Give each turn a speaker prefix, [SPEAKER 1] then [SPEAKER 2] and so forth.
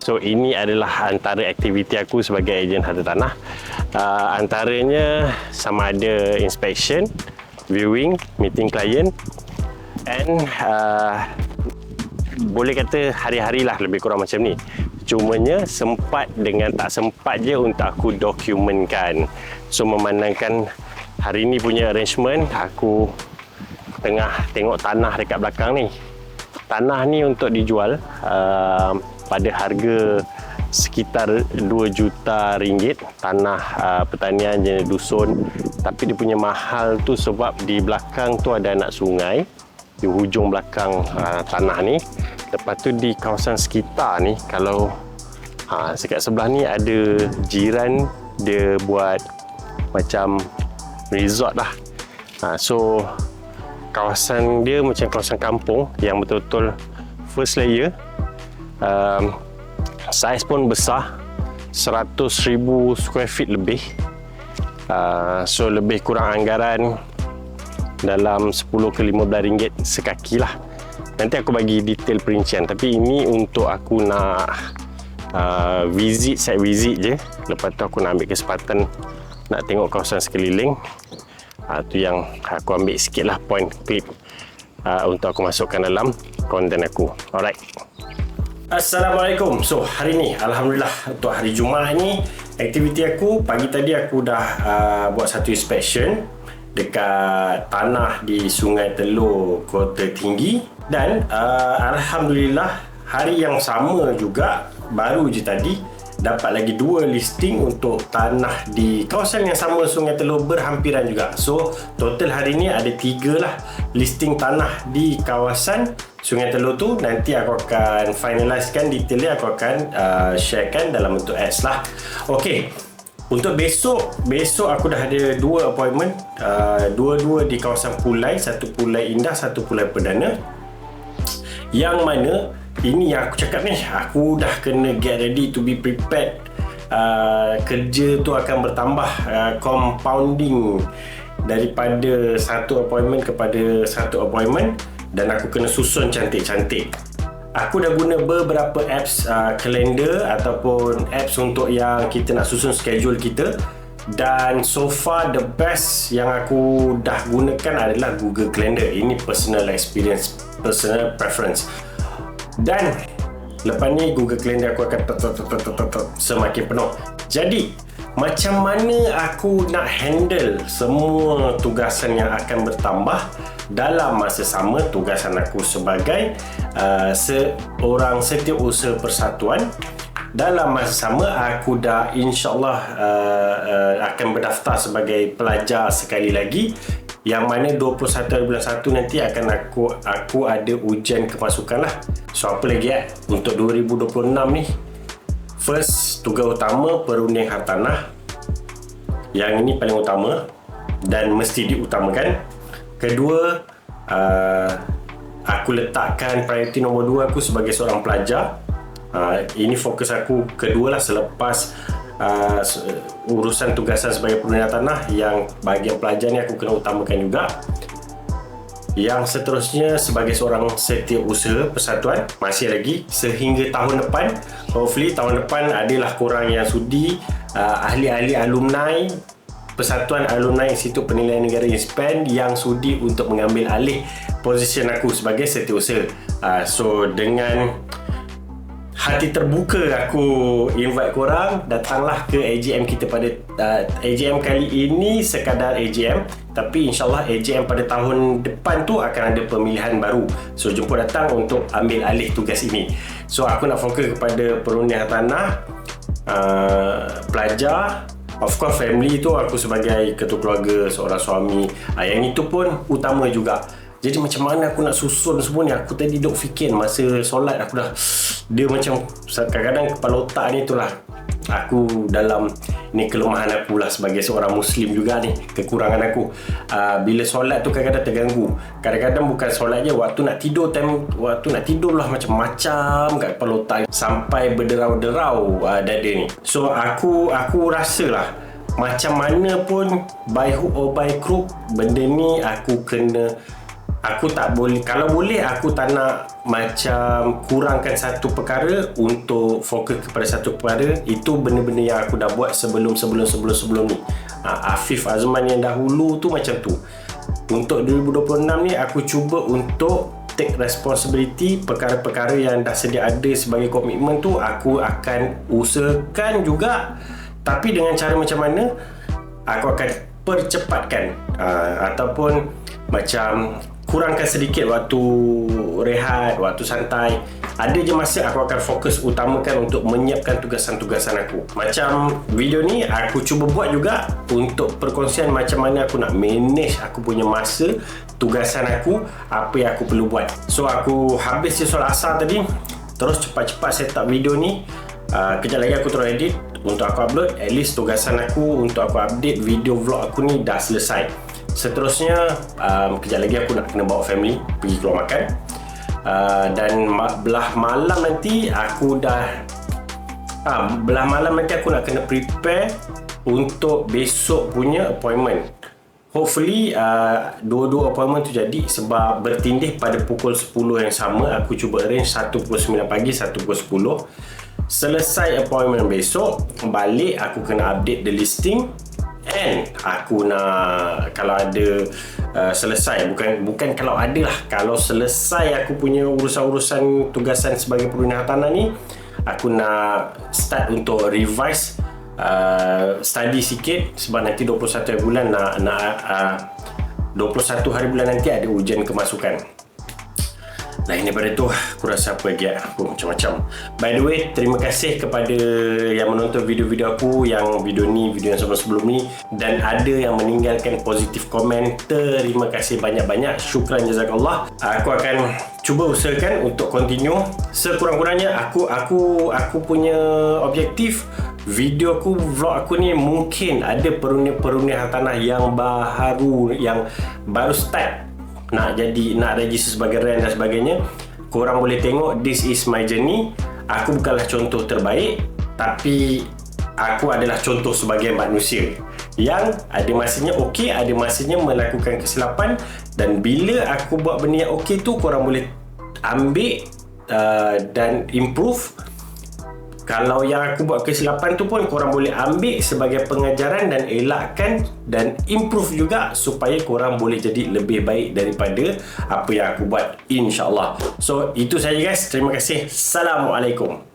[SPEAKER 1] So ini adalah antara aktiviti aku sebagai ejen harta tanah. Antaranya sama ada inspection, viewing, meeting klien, and boleh kata hari-hari lah lebih kurang macam ni. Cumanya sempat dengan tak sempat je untuk aku dokumenkan. So memandangkan hari ni punya arrangement, aku tengah tengok tanah dekat belakang ni. Tanah ni untuk dijual pada harga sekitar 2 juta ringgit. Tanah pertanian jenis dusun, tapi dia punya mahal tu sebab di belakang tu ada anak sungai, di hujung belakang tanah ni. Lepas tu di kawasan sekitar ni, kalau dekat sebelah ni ada jiran dia buat macam resort lah. So kawasan dia macam kawasan kampung yang betul-betul first layer. Saiz pun besar, 100,000 square feet lebih. So lebih kurang anggaran dalam 10 ke 15 ringgit sekaki lah. Nanti aku bagi detail perincian, tapi ini untuk aku nak site visit je. Lepas tu aku nak ambil kesempatan nak tengok kawasan sekeliling. Tu yang aku ambil sikit lah point clip untuk aku masukkan dalam konten aku. Alright. Assalamualaikum. So hari ni Alhamdulillah untuk hari Jumaat ni, aktiviti aku pagi tadi aku dah buat satu inspection dekat tanah di Sungai Telur, Kota Tinggi. Dan Alhamdulillah hari yang sama juga, baru je tadi dapat lagi 2 listing untuk tanah di kawasan yang sama Sungai Telur, berhampiran juga. So total hari ni ada 3 lah listing tanah di kawasan Sungai Telur tu. Nanti aku akan finalisekan detailnya, aku akan sharekan dalam bentuk ads lah. Okey, untuk besok aku dah ada 2 appointment, dua-dua di kawasan Pulai, satu Pulai Indah, satu Pulai Perdana. Yang mana ini yang aku cakap ni, aku dah kena get ready to be prepared. Kerja tu akan bertambah, compounding daripada satu appointment kepada satu appointment, dan aku kena susun cantik-cantik. Aku dah guna beberapa apps, kalender ataupun apps untuk yang kita nak susun schedule kita. Dan so far the best yang aku dah gunakan adalah Google Calendar. Ini personal experience, personal preference. Dan lepas ni Google Calendar aku akan semakin penuh. Jadi macam mana aku nak handle semua tugasan yang akan bertambah dalam masa sama, tugasan aku sebagai seorang setiausaha persatuan. Dalam masa sama aku dah insyaAllah akan berdaftar sebagai pelajar sekali lagi, yang mana 21 bulan 1 nanti akan aku ada ujian kemasukan lah. So apa lagi untuk 2026 ni, first, tugas utama perunding hartanah. Yang ini paling utama dan mesti diutamakan. Kedua, aku letakkan prioriti nombor 2 aku sebagai seorang pelajar. Ini fokus aku kedua lah selepas urusan tugasan sebagai perunding tanah. Yang bahagian pelajar ni aku kena utamakan juga. Yang seterusnya sebagai seorang setiausaha persatuan, masih lagi sehingga tahun depan. Hopefully tahun depan adalah korang yang sudi, ahli-ahli alumni Persatuan Alumni Institut Penilaian Negara INSPEN, yang sudi untuk mengambil alih posisi aku sebagai setiausaha. So dengan hati terbuka aku invite korang, datanglah ke AGM kita pada AGM kali ini sekadar AGM, tapi insyaAllah AGM pada tahun depan tu akan ada pemilihan baru. So jemput datang untuk ambil alih tugas ini. So aku nak fokus kepada perunding tanah, pelajar, of course family tu aku sebagai ketua keluarga, seorang suami, yang itu pun utama juga. Jadi macam mana aku nak susun semua ni, aku tadi duk fikir masa solat, aku dah, dia macam kadang-kadang kepala otak ni itulah aku dalam ni, kelemahan aku lah sebagai seorang Muslim juga ni, kekurangan aku. Bila solat tu kadang-kadang terganggu. Kadang-kadang bukan solat je, waktu nak tidur lah macam-macam kat kepala otak, sampai berderau-derau dada ni. So aku rasa lah macam mana pun by hook or by crook, benda ni aku kena aku tak boleh, kalau boleh aku tak nak macam kurangkan satu perkara untuk fokus kepada satu perkara. Itu benda-benda yang aku dah buat sebelum ni. Afif Azman yang dahulu tu macam tu. Untuk 2026 ni aku cuba untuk take responsibility. Perkara-perkara yang dah sedia ada sebagai komitmen tu aku akan usahakan juga, tapi dengan cara macam mana aku akan percepatkan, ataupun macam kurangkan sedikit waktu rehat, waktu santai. Ada je masa aku akan fokus utamakan untuk menyiapkan tugasan-tugasan aku. Macam video ni aku cuba buat juga untuk perkongsian macam mana aku nak manage aku punya masa, tugasan aku, apa yang aku perlu buat. So aku habis je solat asar tadi, terus cepat-cepat set up video ni. Kejap lagi aku terus edit untuk aku upload. At least tugasan aku untuk aku update video vlog aku ni dah selesai. Seterusnya kejap lagi aku nak kena bawa family pergi keluar makan, dan belah malam nanti aku nak kena prepare untuk besok punya appointment. Hopefully dua-dua appointment tu jadi, sebab bertindih pada pukul 10 yang sama. Aku cuba arrange satu pukul 9 pagi, satu pukul 10. Selesai appointment besok, balik aku kena update the listing. And aku nak, kalau ada selesai, bukan kalau ada lah, kalau selesai aku punya urusan-urusan tugasan sebagai pembina hartanah ni, aku nak start untuk revise, study sikit, sebab nanti 21 hari bulan 21 hari bulan nanti ada ujian kemasukan. Lain daripada tu, aku rasa apa lagi macam-macam. By the way, terima kasih kepada yang menonton video-video aku, yang video yang sebelum-sebelum ni, dan ada yang meninggalkan positif komen. Terima kasih banyak-banyak, syukran jazakallah. Aku akan cuba usahakan untuk continue sekurang-kurangnya. Aku punya objektif video aku, vlog aku ni, mungkin ada perunia hartanah yang baru start nak register sebagai rent dan sebagainya. Korang boleh tengok, this is my journey. Aku bukanlah contoh terbaik, tapi aku adalah contoh sebagai manusia yang ada masanya okey, ada masanya melakukan kesilapan. Dan bila aku buat benda yang okey tu, korang boleh ambil dan improve. Kalau yang aku buat kesilapan tu pun korang boleh ambil sebagai pengajaran dan elakkan dan improve juga, supaya korang boleh jadi lebih baik daripada apa yang aku buat, insyaAllah. So itu saja guys, terima kasih. Assalamualaikum.